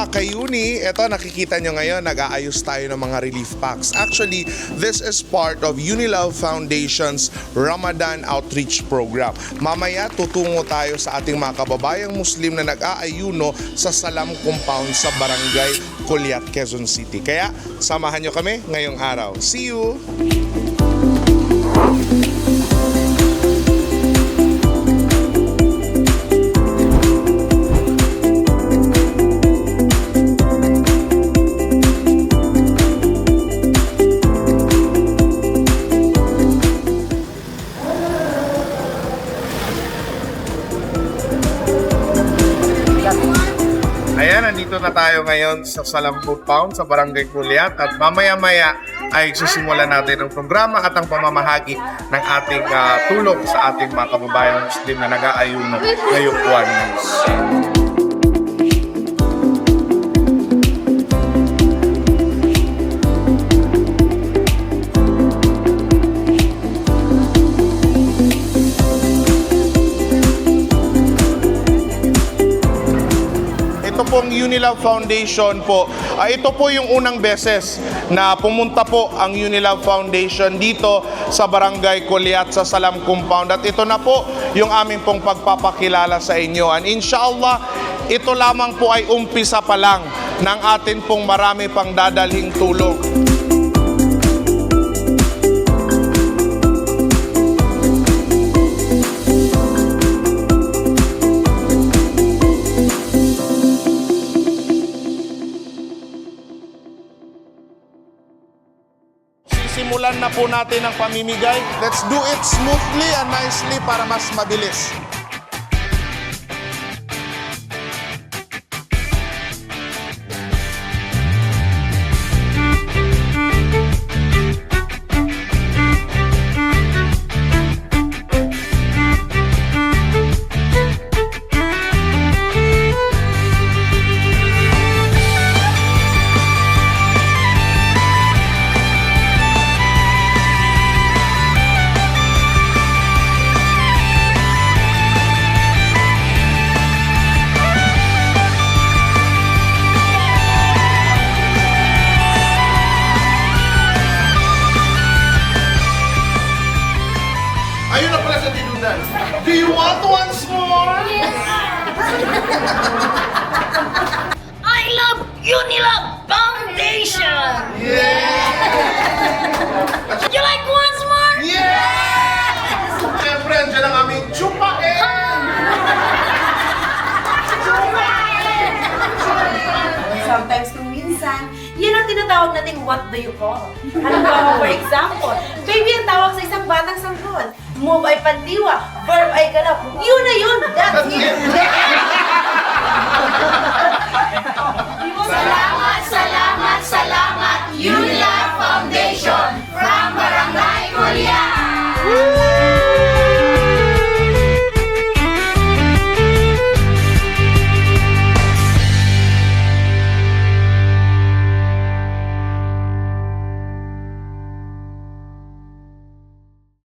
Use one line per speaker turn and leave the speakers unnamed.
Kayuni, ito nakikita nyo ngayon, nag-aayos tayo ng mga relief packs. Actually, this is part of Unilove Foundation's Ramadan Outreach Program. Mamaya, tutungo tayo sa ating mga kababayang Muslim na nag-aayuno sa Salam Compound sa Barangay Culiat, Quezon City. Kaya, samahan nyo kami ngayong araw. See you! Ayan, nandito na tayo ngayon sa Salam Compound sa Barangay Culiat at mamaya-maya ay susimulan natin ang programa at ang pamamahagi ng ating tulong sa ating mga kababayan Muslim na nag-aayuno ngayong buwan. Ito pong Unilove Foundation po. Ito po yung unang beses na pumunta po ang Unilove Foundation dito sa Barangay Culiat sa Salam Compound. At ito na po yung aming pong pagpapakilala sa inyo. And inshallah, ito lamang po ay umpisa pa lang ng atin pong marami pang dadalhing tulong. Simulan na po natin ang pamimigay. Let's do it smoothly and nicely para mas mabilis. Ayun na pala sa tinunan. Do you want once more?
Yes! I love Unilove Foundation! Would you like once more?
Yes! Siyempre, andyan ang aming chupain!
Sometimes kung minsan, yan ang tinatawag nating what do you call. Halimbawa, for example, baby ang tawag sa isang batang sanggol. Move ay pandiwa, verb ay ganap. Yun na yun! That's it!